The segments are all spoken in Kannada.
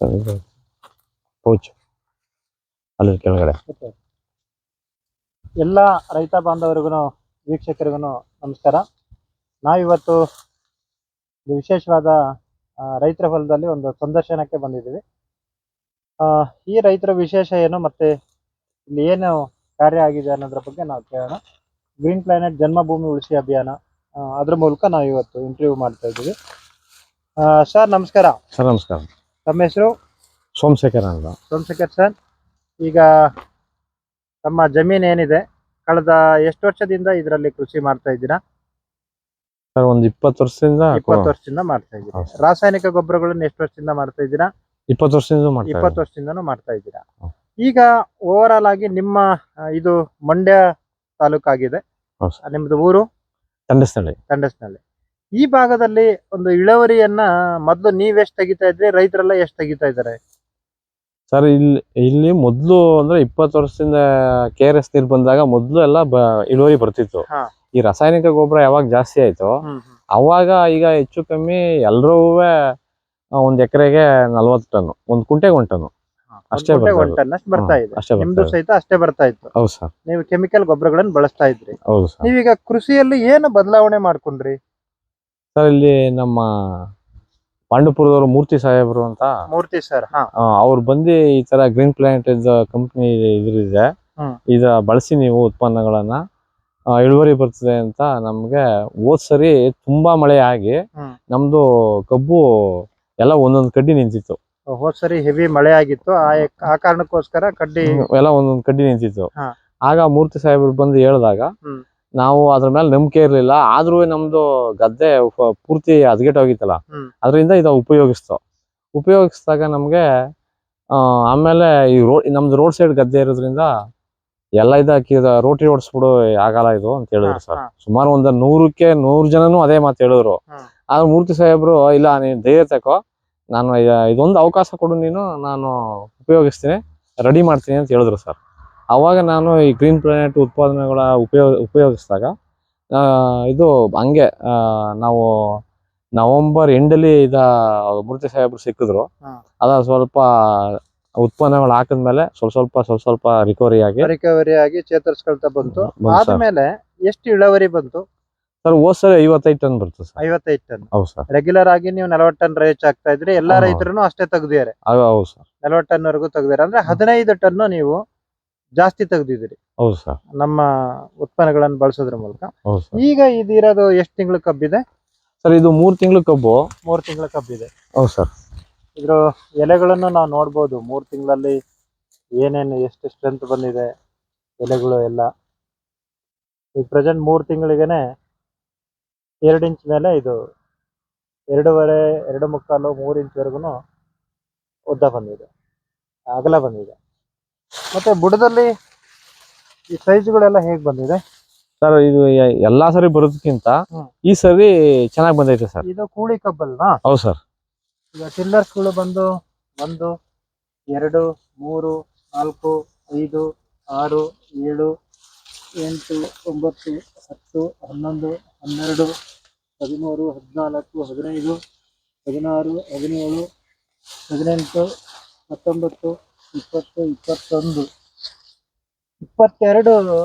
ಸರ್ ಇದು ಪೌಚ್ ಅಲ್ಲಿ ಕೆಳಗಡೆ. ಎಲ್ಲ ರೈತ ಬಾಂಧವರಿಗೂ ವೀಕ್ಷಕರಿಗೂ ನಮಸ್ಕಾರ. ನಾವಿವತ್ತು ವಿಶೇಷವಾದ ರೈತರ ಹೊಲದಲ್ಲಿ ಒಂದು ಸಂದರ್ಶನಕ್ಕೆ ಬಂದಿದ್ದೀವಿ. ಈ ರೈತರ ವಿಶೇಷ ಏನು ಮತ್ತೆ ಇಲ್ಲಿ ಏನು ಕಾರ್ಯ ಆಗಿದೆ ಅನ್ನೋದ್ರ ಬಗ್ಗೆ ನಾವು ಕೇಳೋಣ. ಗ್ರೀನ್ ಪ್ಲಾನೆಟ್ ಜನ್ಮಭೂಮಿ ಉಳಿಸಿ ಅಭಿಯಾನ ಅದ್ರ ಮೂಲಕ ನಾವು ಇವತ್ತು ಇಂಟರ್ವ್ಯೂ ಮಾಡ್ತಾ ಇದ್ದೀವಿ. ಸರ್ ನಮಸ್ಕಾರ. ಸರ್ ನಮಸ್ಕಾರ. ತಮ್ಮ ಹೆಸರು? ಸೋಮಶೇಖರ್ ಅಂತ. ಸೋಮಶೇಖರ್ ಸರ್, ಈಗ ತಮ್ಮ ಜಮೀನು ಏನಿದೆ ಕಳೆದ ಎಷ್ಟು ವರ್ಷದಿಂದ ಇದರಲ್ಲಿ ಕೃಷಿ ಮಾಡ್ತಾ ಇದ್ದೀರಾ? ಸರ್ ಒಂದು 20 ವರ್ಷದಿಂದ. 20 ವರ್ಷದಿಂದ ಮಾಡ್ತಾ ಇದ್ದೀರಾ. ರಾಸಾಯನಿಕ ಗೊಬ್ಬರಗಳನ್ನು ಎಷ್ಟು ವರ್ಷದಿಂದ ಮಾಡ್ತಾ ಇದ್ದೀರಾ? 20 ವರ್ಷದಿಂದ 20 ವರ್ಷದಿಂದನೂ ಮಾಡ್ತಾ ಇದ್ದೀರಾ. ಈಗ ಓವರ್ ಆಲ್ ಆಗಿ ನಿಮ್ಮ ಇದು ಮಂಡ್ಯ ತಾಲೂಕಾಗಿದೆ, ನಿಮ್ದು ಊರು ತಂಡಸ್ನಳ್ಳಿ. ಈ ಭಾಗದಲ್ಲಿ ಒಂದು ಇಳುವರಿಯನ್ನ ಮೊದಲು ನೀವೆಷ್ಟು ತೆಗಿತಾ ಇದ್ರಿ, ರೈತರೆಲ್ಲ ಎಷ್ಟು ತೆಗಿತಾ ಇದ್ದಾರೆ? ಸರ್ ಇಲ್ಲಿ ಮೊದ್ಲು ಅಂದ್ರೆ 20 ವರ್ಷದಿಂದ KRS ನೀರು ಬಂದಾಗ ಮೊದ್ಲು ಎಲ್ಲ ಇಳುವರಿ ಬರ್ತಿತ್ತು. ಈ ರಾಸಾಯನಿಕ ಗೊಬ್ಬರ ಯಾವಾಗ ಜಾಸ್ತಿ ಆಯ್ತು ಅವಾಗ ಈಗ ಹೆಚ್ಚು ಕಮ್ಮಿ ಎಲ್ರೂ ಒಂದ್ ಎಕರೆಗೆ 40 ಟನ್, ಒಂದ್ ಕುಂಟೆಗೆ 1 ಟನ್ ಅಷ್ಟೇ ಬರ್ತಾ ಇದೆ. ನಿಮ್ದು ಸಹಿತ ಅಷ್ಟೇ ಬರ್ತಾ ಇತ್ತು. ಹೌದು ಸರ್. ನೀವು ಕೆಮಿಕಲ್ ಗೊಬ್ಬರಗಳನ್ನು ಬಳಸ್ತಾ ಇದ್ರಿ. ಹೌದು ಸರ್. ನೀವೀಗ ಕೃಷಿಯಲ್ಲಿ ಏನು ಬದಲಾವಣೆ ಮಾಡ್ಕೊಂಡ್ರಿ? ಸರ್ ಇಲ್ಲಿ ನಮ್ಮ ಪಾಂಡುಪುರದವರು ಮೂರ್ತಿ ಸಾಹೇಬರು ಅಂತ. ಮೂರ್ತಿ ಸರ್. ಅವ್ರು ಬಂದು ಈ ತರ ಗ್ರೀನ್ ಪ್ಲಾನೆಟ್ ಕಂಪ್ನಿ ಇದ್ರಿದೆ, ಇದ ಬಳಸಿ ನೀವು ಉತ್ಪನ್ನಗಳನ್ನ ಇಳುವರಿ ಬರ್ತದೆ ಅಂತ ನಮ್ಗೆ ಹೋದ್ ಸರಿ ತುಂಬಾ ಮಳೆ ಆಗಿ ನಮ್ದು ಕಬ್ಬು ಎಲ್ಲ ಒಂದೊಂದ್ ಕಡ್ಡಿ ನಿಂತಿತ್ತು. ಹೋದ್ ಸರಿ ಹೆವಿ ಮಳೆ ಆಗಿತ್ತು, ಆ ಕಾರಣಕ್ಕೋಸ್ಕರ ಕಡ್ಡಿ ಎಲ್ಲ ಒಂದೊಂದ್ ಕಡ್ಡಿ ನಿಂತಿತ್ತು. ಆಗ ಮೂರ್ತಿ ಸಾಹೇಬರು ಬಂದು ಹೇಳಿದಾಗ ನಾವು ಅದ್ರ ಮೇಲೆ ನಂಬಿಕೆ ಇರ್ಲಿಲ್ಲ, ಆದ್ರೂ ನಮ್ದು ಗದ್ದೆ ಪೂರ್ತಿ ಹದಗೆಟ್ಟೋಗಿತ್ತಲ್ಲ, ಅದರಿಂದ ಇದು ಉಪಯೋಗಿಸಿದಾಗ ನಮ್ಗೆ ಆಮೇಲೆ ಈ ನಮ್ದು ರೋಡ್ ಸೈಡ್ ಗದ್ದೆ ಇರೋದ್ರಿಂದ ಎಲ್ಲ ಇದಕ್ಕೆ ರೋಟಿ ಓಡಿಸ್ಬಿಡು ಆಗಲ್ಲ ಇದು ಅಂತ ಹೇಳಿದ್ರು ಸರ್. ಸುಮಾರು ಒಂದು 100ಕ್ಕೆ 100 ಜನನು ಅದೇ ಮಾತು ಹೇಳಿದ್ರು. ಆದ್ರೆ ಮೂರ್ತಿ ಸಾಹೇಬ್ರು ಇಲ್ಲ, ನೀನ್ ಧೈರ್ಯ ತಗೋ, ನಾನು ಇದೊಂದು ಅವಕಾಶ ಕೊಡು, ನಾನು ಉಪಯೋಗಿಸ್ತೀನಿ, ರೆಡಿ ಮಾಡ್ತೀನಿ ಅಂತ ಹೇಳಿದ್ರು ಸರ್. ಅವಾಗ ನಾನು ಈ ಗ್ರೀನ್ ಪ್ಲಾನೆಟ್ ಉತ್ಪಾದನೆಗಳ ಉಪಯೋಗಿಸಿದಾಗ ಇದು ಹಂಗೆ ನಾವು ನವೆಂಬರ್ ಎಂಡಲ್ಲಿ ಮೂರ್ತಿ ಸಾಹೇಬ್ರು ಸಿಕ್ಕಿದ್ರು. ಅದ ಸ್ವಲ್ಪ ಉತ್ಪನ್ನಗಳು ಹಾಕಿದ್ಮೇಲೆ ಸ್ವಲ್ಪ ರಿಕವರಿ ಆಗಿ ಚೇತರಿಸ್ಕೊಳ್ತಾ ಬಂತು. ಆದ್ಮೇಲೆ ಎಷ್ಟು ಇಳುವರಿ ಬಂತು ಸರ್? ಹೋದ್ ಸರಿ 55 ಟನ್ ಬರ್ತು ಸರ್. 55 ಟನ್. ಹೌದು ಸರ್. ರೆಗ್ಯುಲರ್ ಆಗಿ ನೀವು 40 ಟನ್ ರೀಚ್ ಆಗ್ತಾ ಇದ್ರಿ. ಎಲ್ಲಾ ರೈತರು ಅಷ್ಟೇ ತೆಗ್ದಿದ್ದಾರೆ. ಹೌದು ಸರ್. 40 ಟನ್ ವರೆಗೂ ತೆಗ್ದಿದ್ದಾರೆ. ಅಂದ್ರೆ 15 ಟನ್ ನೀವು ಜಾಸ್ತಿ ತೆಗ್ದಿದ್ದೀರಿ. ಹೌದು ಸರ್. ನಮ್ಮ ಉತ್ಪನ್ನಗಳನ್ನು ಬಳಸೋದ್ರ ಮೂಲಕ. ಹೌದು ಸರ್. ಈಗ ಇದಿರೋದು ಎಷ್ಟು ತಿಂಗಳ ಕಬ್ಬಿದೆ ಸರ್? ಇದು 3 ತಿಂಗಳ ಕಬ್ಬು. 3 ತಿಂಗಳ ಕಬ್ಬಿದೆ. ಹೌದು ಸರ್. ಇದ್ರ ಎಲೆಗಳನ್ನು ನಾವು ನೋಡ್ಬೋದು. 3 ತಿಂಗಳಲ್ಲಿ ಏನೇನು ಎಷ್ಟು ಸ್ಟ್ರೆಂತ್ ಬಂದಿದೆ ಎಲೆಗಳು ಎಲ್ಲ. ಈಗ ಪ್ರೆಸೆಂಟ್ 3 ತಿಂಗಳಿಗೆನೆ 2 ಇಂಚ್ ಮೇಲೆ ಇದು 2.5, 2.25, 3 ಇಂಚ್ವರೆಗೂ ಉದ್ದ ಬಂದಿದೆ, ಅಗಲ ಬಂದಿದೆ. ಮತ್ತೆ ಬುಡದಲ್ಲಿ ಈ ಸೈಜ್ಗಳೆಲ್ಲ ಹೇಗ್ ಬಂದಿದೆ ಸರ್? ಇದು ಎಲ್ಲಾ ಸರಿ ಬರೋದಕ್ಕಿಂತ ಈ ಸರಿ ಚೆನ್ನಾಗಿ ಬಂದೈತೆ ಸರ್. ಇದು ಕೂಳಿ ಕಬ್ಬಲ್ವಾ? ಹೌದು ಸರ್. ಈಗ ಟಿಲ್ಲರ್ಸ್ಗಳು ಬಂದು 1, 2, 3, 4, 5, 6, 7, 8, 9, 10, 11, 12, 13, 14, 15, 16, 17, 18, 19, 20, 21, 22.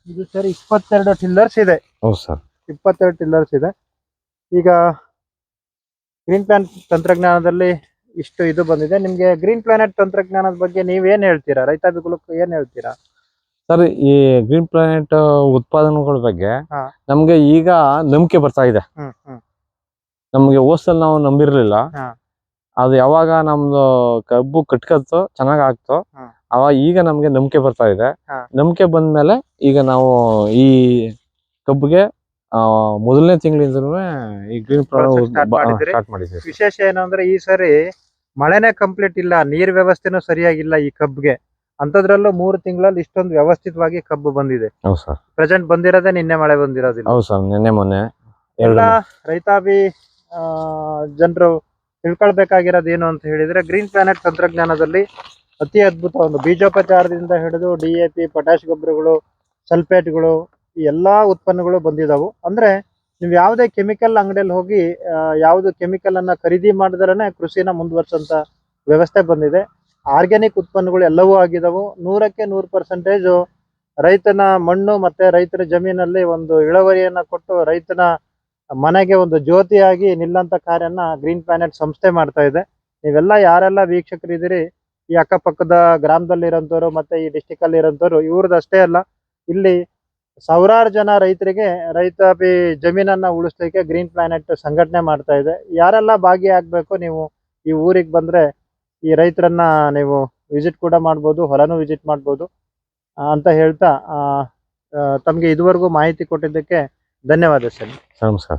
ಇದು ಸರಿ 22 ಟಿಲ್ಲರ್ಸ್ ಇದೆ. ಹೌದು ಸರ್. 22 ಟಿಲ್ಲರ್ಸ್ ಇದೆ. ಈಗ ಗ್ರೀನ್ ಪ್ಲಾನೆಟ್ ತಂತ್ರಜ್ಞಾನದಲ್ಲಿ ಇಷ್ಟು ಇದು ಬಂದಿದೆ. ನಿಮ್ಗೆ ಗ್ರೀನ್ ಪ್ಲಾನೆಟ್ ತಂತ್ರಜ್ಞಾನದ ಬಗ್ಗೆ ನೀವೇನ್ ಹೇಳ್ತೀರಾ? ರೈತಾಭಿಗಳಿಗೆ ಏನ್ ಹೇಳ್ತೀರಾ ಸರ್? ಈ ಗ್ರೀನ್ ಪ್ಲಾನೆಟ್ ಉತ್ಪಾದನೆಗಳ ಬಗ್ಗೆ ನಮ್ಗೆ ಈಗ ನಂಬಿಕೆ ಬರ್ತಾ ಇದೆ. ನಮ್ಗೆ ಹೋದ್ಸಲ ನಾವು ನಂಬಿರ್ಲಿಲ್ಲ. ಅದು ಯಾವಾಗ ನಮ್ದು ಕಬ್ಬು ಕಟ್ಕತ್ತು ಚೆನ್ನಾಗ್ ಆಗ್ತು ಅವಾಗ ಈಗ ನಮ್ಗೆ ನಂಬಿಕೆ ಬರ್ತಾ ಇದೆ. ನಂಬಿಕೆ ಬಂದ್ಮೇಲೆ ಈಗ ನಾವು ಈ ಕಬ್ಬಿಗೆ ಮೊದಲನೇ ತಿಂಗಳಿಂದ ಈ ಗ್ರೀನ್ ಸ್ಟಾರ್ಟ್ ಮಾಡಿದ್ವಿ. ವಿಶೇಷ ಏನಂದ್ರೆ ಈ ಸರಿ ಮಳೆನೇ ಕಂಪ್ಲೀಟ್ ಇಲ್ಲ, ನೀರ್ ವ್ಯವಸ್ಥೆನೂ ಸರಿಯಾಗಿಲ್ಲ ಈ ಕಬ್ಬಿಗೆ. ಅಂತದ್ರಲ್ಲೂ 3 ತಿಂಗಳಲ್ಲಿ ಇಷ್ಟೊಂದು ವ್ಯವಸ್ಥಿತವಾಗಿ ಕಬ್ಬು ಬಂದಿದೆ. ಹೌದು ಸರ್. ಪ್ರೆಸೆಂಟ್ ಬಂದಿರೋದೇ ನಿನ್ನೆ ಮಳೆ ಬಂದಿರೋದಿಲ್ಲ. ಹೌದು ಸರ್, ನಿನ್ನೆ ಮೊನ್ನೆ. ಎಲ್ಲ ರೈತಾಭಿ ಜನರು ತಿಳ್ಕೊಳ್ಬೇಕಾಗಿರೋದು ಏನು ಅಂತ ಹೇಳಿದ್ರೆ, ಗ್ರೀನ್ ಪ್ಲಾನೆಟ್ ತಂತ್ರಜ್ಞಾನದಲ್ಲಿ ಅತಿ ಅದ್ಭುತ ಒಂದು ಬೀಜೋಪಚಾರದಿಂದ ಹಿಡಿದು DAP, ಪೊಟ್ಯಾಶ್ ಗೊಬ್ಬರಗಳು, ಸಲ್ಫೇಟ್ಗಳು, ಈ ಎಲ್ಲಾ ಉತ್ಪನ್ನಗಳು ಬಂದಿದಾವು. ಅಂದ್ರೆ ನೀವು ಯಾವುದೇ ಕೆಮಿಕಲ್ ಅಂಗಡಿಯಲ್ಲಿ ಹೋಗಿ ಯಾವ್ದು ಕೆಮಿಕಲ್ ಅನ್ನ ಖರೀದಿ ಮಾಡಿದ್ರೇನೆ ಕೃಷಿನ ಮುಂದುವರ್ಸಂತ ವ್ಯವಸ್ಥೆ ಬಂದಿದೆ. ಆರ್ಗ್ಯಾನಿಕ್ ಉತ್ಪನ್ನಗಳು ಎಲ್ಲವೂ ಆಗಿದವು. 100ಕ್ಕೆ 100% ರೈತನ ಮಣ್ಣು ಮತ್ತೆ ರೈತರ ಜಮೀನಲ್ಲಿ ಒಂದು ಇಳುವರಿಯನ್ನ ಕೊಟ್ಟು ರೈತನ ಮನೆಗೆ ಒಂದು ಜ್ಯೋತಿಯಾಗಿ ನಿಲ್ಲಂತ ಕಾರ್ಯನ ಗ್ರೀನ್ ಪ್ಲಾನೆಟ್ ಸಂಸ್ಥೆ ಮಾಡ್ತಾ ಇದೆ. ನೀವೆಲ್ಲ ಯಾರೆಲ್ಲ ವೀಕ್ಷಕರಿದ್ದೀರಿ, ಈ ಅಕ್ಕಪಕ್ಕದ ಗ್ರಾಮದಲ್ಲಿ ಇರೋಂಥವ್ರು ಮತ್ತೆ ಈ ಡಿಸ್ಟಿಕ್ ಅಲ್ಲಿ ಇರೋಂಥವ್ರು, ಇವ್ರದಷ್ಟೇ ಅಲ್ಲ, ಇಲ್ಲಿ ಸಾವಿರಾರು ಜನ ರೈತರಿಗೆ ರೈತಾಪಿ ಜಮೀನನ್ನ ಉಳಿಸ್ಲಿಕ್ಕೆ ಗ್ರೀನ್ ಪ್ಲಾನೆಟ್ ಸಂಘಟನೆ ಮಾಡ್ತಾ ಇದೆ. ಯಾರೆಲ್ಲ ಭಾಗಿಯಾಗಬೇಕು, ನೀವು ಈ ಊರಿಗೆ ಬಂದ್ರೆ ಈ ರೈತರನ್ನ ನೀವು ವಿಸಿಟ್ ಕೂಡ ಮಾಡ್ಬೋದು, ಹೊಲನೂ ವಿಸಿಟ್ ಮಾಡ್ಬೋದು ಅಂತ ಹೇಳ್ತಾ ತಮಗೆ ಇದುವರೆಗೂ ಮಾಹಿತಿ ಕೊಟ್ಟಿದ್ದಕ್ಕೆ ಧನ್ಯವಾದ ಸರ್. ನಮಸ್ಕಾರ.